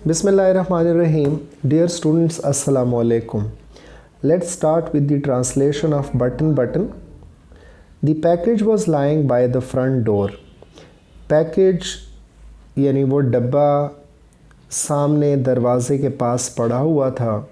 Bismillahirrahmanirrahim. Dear students, Assalamu alaikum. Let's start with the translation of button. The package was lying by the front door. Package यानी वो डब्बा सामने दरवाज़े के पास पड़ा हुआ था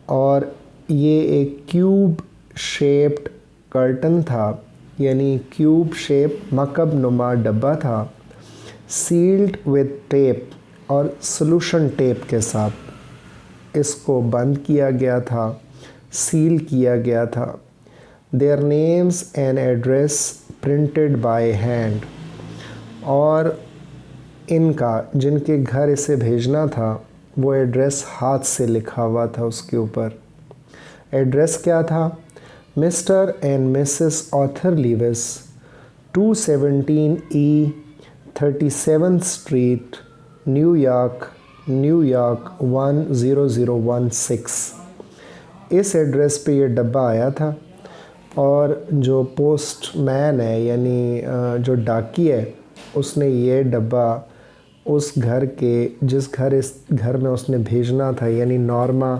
और ये एक क्यूब शेप्ड कर्टन था, यानी क्यूब शेप मकब नुमा डब्बा था, सील्ड विद टेप और सोल्यूशन टेप के साथ इसको बंद किया गया था, सील किया गया था। Their names and address printed by hand, और इनका जिनके घर इसे भेजना था वो एड्रेस हाथ से लिखा हुआ था उसके ऊपर। एड्रेस क्या था? Mister and Mrs author Lewis, 217 E 37th street, New York 10016। इस एड्रेस पे ये डब्बा आया था और जो पोस्टमैन है यानी जो डाकी है उसने ये डब्बा उस घर के इस घर में उसने भेजना था, यानी नॉर्मा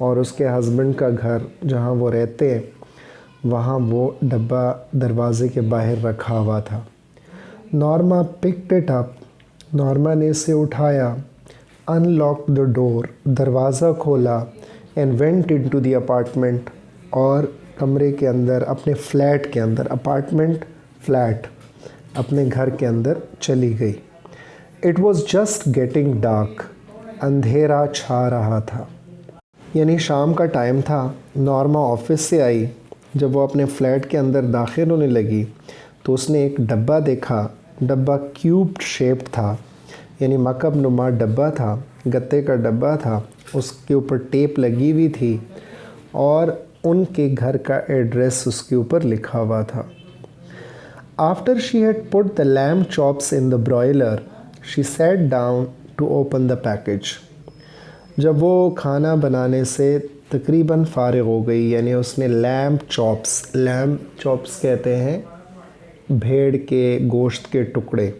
और उसके हस्बैंड का घर जहाँ वो रहते हैं वहाँ वो डब्बा दरवाज़े के बाहर रखा हुआ था। Norma picked it up, Norma ने इसे उठाया, अनलॉक द डोर, दरवाज़ा खोला, and went into the apartment, और कमरे के अंदर अपने फ्लैट के अंदर, अपार्टमेंट फ्लैट, अपने घर के अंदर चली गई। It was just getting dark, अंधेरा छा रहा था, यानी शाम का टाइम था। नॉर्मा ऑफिस से आई, जब वो अपने फ्लैट के अंदर दाखिल होने लगी तो उसने एक डब्बा देखा। डब्बा क्यूब शेप था, यानी मकब नुमा डब्बा था, गत्ते का डब्बा था, उसके ऊपर टेप लगी हुई थी और उनके घर का एड्रेस उसके ऊपर लिखा हुआ था। After she had put the lamb chops in the broiler, she sat down to open the package. जब वो खाना बनाने से तकरीबन फ़ारिग हो गई, यानी उसने लैम्ब चॉप्स कहते हैं भेड़ के गोश्त के टुकड़े,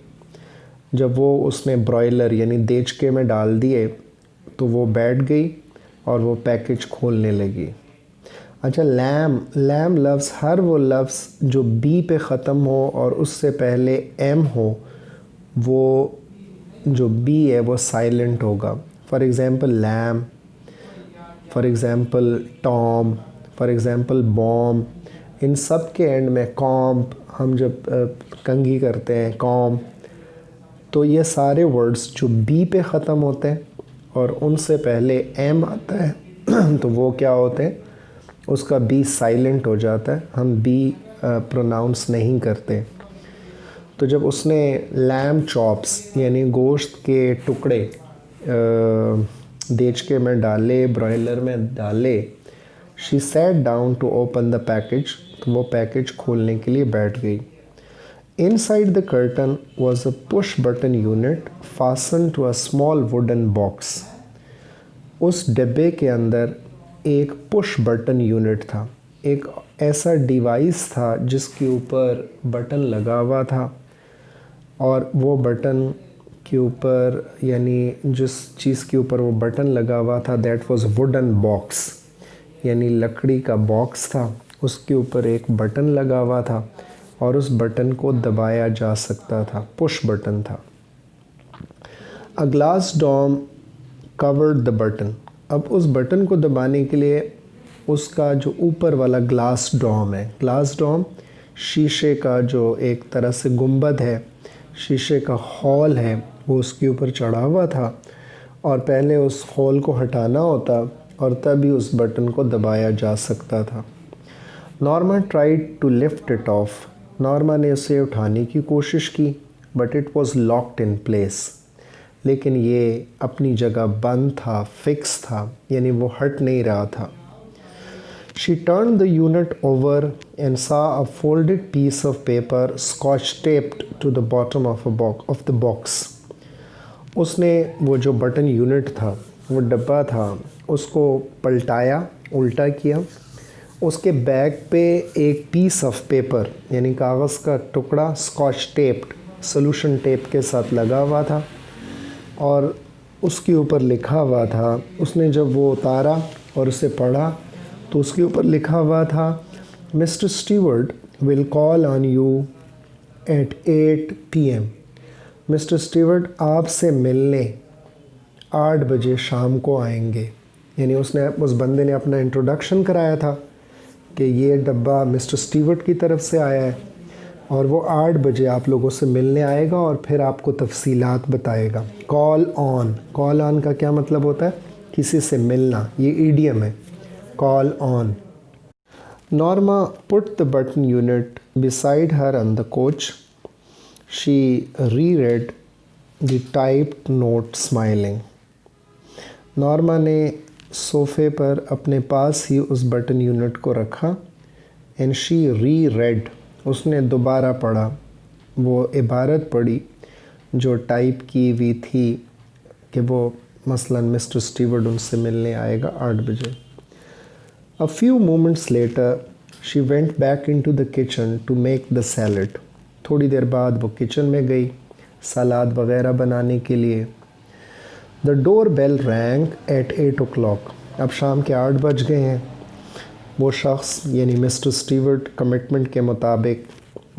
जब वो उसने ब्रॉयलर यानी देचके में डाल दिए तो वो बैठ गई और वो पैकेज खोलने लगी। अच्छा, लैम लफ्ज़, हर वो लफ्ज़ जो बी पे ख़त्म हो और उससे पहले एम हो, वो जो बी है वो साइलेंट होगा। For example lamb, for example tomb, for example bomb, इन सब के एंड में कॉम्प, हम जब कंघी करते हैं कॉम, तो ये सारे वर्ड्स जो बी पे ख़त्म होते हैं और उनसे पहले एम आता है तो वो क्या होते हैं, उसका बी साइलेंट हो जाता है, हम बी प्रोनाउंस नहीं करते। तो जब उसने लैम्ब चॉप्स यानी गोश्त के टुकड़े देचके में डाले, ब्रॉयलर में डाले, she sat down to open the package, तो वो पैकेज खोलने के लिए बैठ गई। Inside the curtain was a push button unit fastened to a small wooden box. उस डब्बे के अंदर एक पुश बटन यूनिट था, एक ऐसा डिवाइस था जिसके ऊपर बटन लगा हुआ था, और वो बटन के ऊपर यानी जिस चीज़ के ऊपर वो बटन लगा हुआ था दैट वाज वुडन बॉक्स, यानी लकड़ी का बॉक्स था, उसके ऊपर एक बटन लगा हुआ था और उस बटन को दबाया जा सकता था, पुश बटन था। A glass dome covered the button. अब उस बटन को दबाने के लिए उसका जो ऊपर वाला ग्लास डोम है, ग्लास डोम शीशे का जो एक तरह से गुंबद है, शीशे का हॉल है, वो उसके ऊपर चढ़ा हुआ था और पहले उस हॉल को हटाना होता और तभी उस बटन को दबाया जा सकता था। Norma tried to lift it off. Norma ने उसे उठाने की कोशिश की, but it was locked in place, लेकिन ये अपनी जगह बंद था, फिक्स था, यानी वो हट नहीं रहा था। She turned the unit over and saw a folded piece of paper scotch taped to the bottom of the box. उसने वो जो बटन यूनिट था, वो डब्बा था, उसको पलटाया, उल्टा किया। उसके बैक पे एक पीस ऑफ पेपर यानी कागज़ का टुकड़ा स्कॉच टेप्ड सोल्यूशन टेप के साथ लगा हुआ था, और उसके ऊपर लिखा हुआ था, उसने जब वो उतारा और उसे पढ़ा तो उसके ऊपर लिखा हुआ था, mister Stewart will call on you at 8 PM। Mister Stewart आपसे मिलने 8 बजे शाम को आएंगे। यानी उस बंदे ने अपना इंट्रोडक्शन कराया था कि ये डब्बा मिस्टर स्टीवर्ट की तरफ से आया है और वो 8 बजे आप लोगों से मिलने आएगा और फिर आपको तफसीलात बताएगा। कॉल ऑन का क्या मतलब होता है? किसी से मिलना, ये ईडियम है, call on. Norma put the button unit beside her on the coach. She reread the typed note smiling. Norma ने सोफ़े पर अपने पास ही उस बटन यूनिट को रखा एंड शी री-रेड, उसने दोबारा पढ़ा वो इबारत पढ़ी जो टाइप की हुई थी कि वो मसलन मिस्टर स्टीवर्ट उनसे मिलने आएगा 8 बजे। A few moments later she went back into the kitchen to make the salad. थोड़ी देर बाद वो किचन में गई सलाद वग़ैरह बनाने के लिए। The doorbell rang at 8 o'clock. अब शाम के 8 बज गए हैं। वो शख्स यानी मिस्टर स्टीवर्ट कमिटमेंट के मुताबिक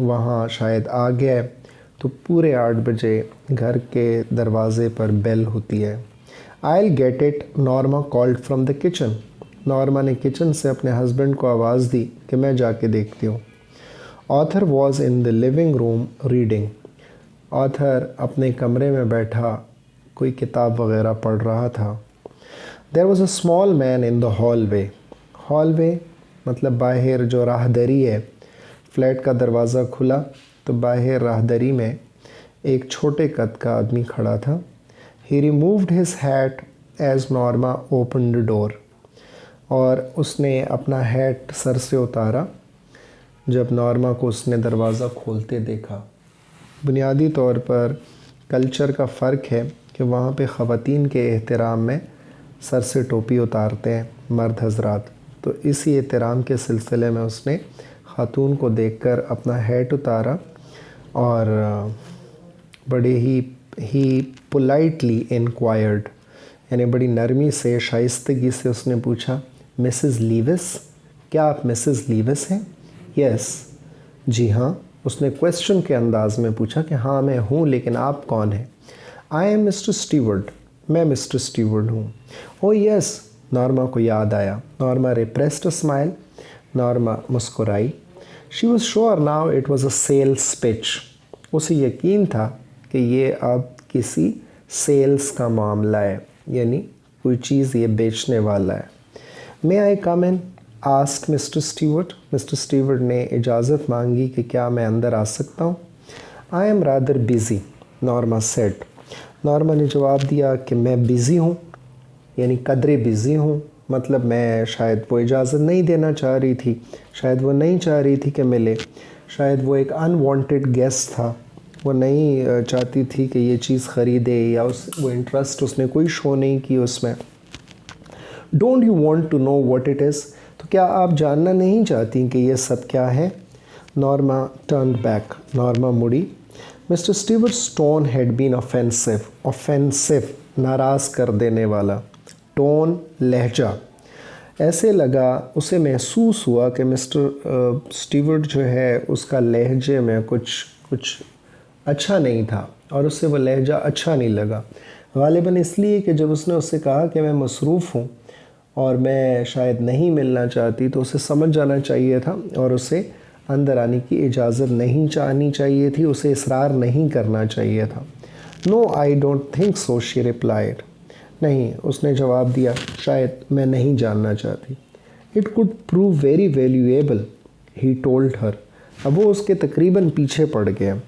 वहाँ शायद आ गया है, तो पूरे 8 बजे घर के दरवाज़े पर बेल होती है। I'll get it, Norma called from the kitchen. Norma ने किचन से अपने हस्बैंड को आवाज़ दी कि मैं जाके देखती हूँ। Author was in the living room reading. Author अपने कमरे में बैठा कोई किताब वग़ैरह पढ़ रहा था। There was a small man in the hallway. Hallway मतलब बाहर जो राहदरी है, फ्लैट का दरवाज़ा खुला तो बाहर राहदरी में एक छोटे कद का आदमी खड़ा था। He removed his hat as Norma open the door. और उसने अपना हैट सर से उतारा जब नॉर्मा को उसने दरवाज़ा खोलते देखा। बुनियादी तौर पर कल्चर का फ़र्क है कि वहाँ पे ख़वातीन के एहतराम में सर से टोपी उतारते हैं मर्द हजरात, तो इसी एहतराम के सिलसिले में उसने ख़ातून को देखकर अपना हैट उतारा और बड़े ही पोलाइटली इंक्वायर्ड, यानी बड़ी नरमी से शाइस्तगी से उसने पूछा, मिसेस लीविस, क्या आप मिसेस लीविस हैं? यस, जी हाँ। उसने क्वेश्चन के अंदाज में पूछा कि हाँ मैं हूँ, लेकिन आप कौन हैं? आई एम मिस्टर स्टीवर्ट, मैं मिस्टर स्टीवर्ट हूँ। ओ यस, नॉर्मा को याद आया। Norma repressed a smile, Norma मुस्कुराई। She was sure now it was a sales pitch. उसे यकीन था कि ये अब किसी सेल्स का मामला है, यानी कोई चीज़ ये बेचने वाला है। May I come in? Asked Mister Stewart. Mister Stewart ने इजाज़त मांगी कि क्या मैं अंदर आ सकता हूँ? I am rather busy, Norma said. Norma ने जवाब दिया कि मैं बिज़ी हूँ, यानी कदरे बिज़ी हूँ, मतलब मैं शायद वो इजाज़त नहीं देना चाह रही थी, शायद वो नहीं चाह रही थी कि मिले, शायद वो एक अनवांटेड गेस्ट था, वो नहीं चाहती थी कि ये चीज़ ख़रीदे या वो इंटरेस्ट उसने कोई शो नहीं की उसमें। Don't you want to know what it is? तो क्या आप जानना नहीं चाहती कि ये सब क्या है? नॉर्मा टर्न बैक, नॉर्मा मुड़ी। Mister Stewart's tone had been offensive, offensive नाराज़ कर देने वाला, टोन लहजा। ऐसे लगा, उसे महसूस हुआ कि मिस्टर स्टीवर्ट जो है उसका लहजे में कुछ अच्छा नहीं था और उससे वो लहजा अच्छा नहीं लगा। ग़ालिबन इसलिए कि जब उसने उससे कहा कि मैं मसरूफ़ हूँ और मैं शायद नहीं मिलना चाहती, तो उसे समझ जाना चाहिए था और उसे अंदर आने की इजाज़त नहीं चाहनी चाहिए थी, उसे इसरार नहीं करना चाहिए था। No I don't think so, she replied. नहीं, उसने जवाब दिया, शायद मैं नहीं जानना चाहती। It could prove very valuable, he told her. अब वो उसके तकरीबन पीछे पड़ गया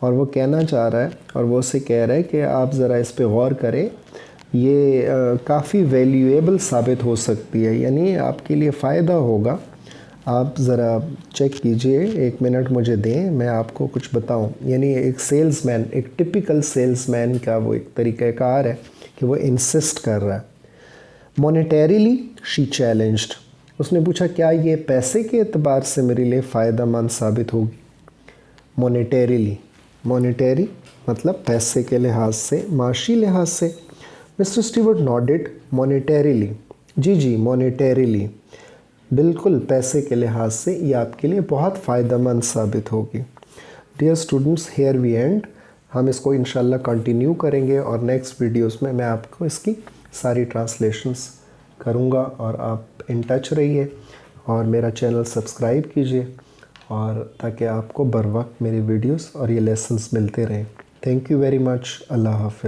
और वो कहना चाह रहा है और वो उसे कह रहा है कि आप ज़रा इस पे गौर करें, ये काफ़ी वैल्यूएबल साबित हो सकती है, यानी आपके लिए फ़ायदा होगा, आप ज़रा चेक कीजिए, 1 मिनट मुझे दें, मैं आपको कुछ बताऊं। यानी एक सेल्समैन, एक टिपिकल सेल्समैन का वो एक तरीक़ाकार है कि वो इंसिस्ट कर रहा है। मॉनेटरीली शी चैलेंज्ड, उसने पूछा क्या ये पैसे के एतबार से मेरे लिए फ़ायदा मंद साबित होगी? मॉनेटरीली, मॉनेटरी मतलब पैसे के लिहाज से, माशी लिहाज से। Mister Stewart nodded monetarily. जी जी, मोनेटरीली, बिल्कुल पैसे के लिहाज से ये आपके लिए बहुत फ़ायदेमंद साबित होगी। Dear students, here we end. हम इसको इंशाल्लाह कंटिन्यू करेंगे और नेक्स्ट वीडियोस में मैं आपको इसकी सारी ट्रांसलेशंस करूँगा और आप इन टच रहिए और मेरा चैनल सब्सक्राइब कीजिए और ताकि आपको बर वक्त मेरी वीडियोस और ये लेसन्स मिलते रहें। Thank you very much. अल्लाह हाफ़िज़।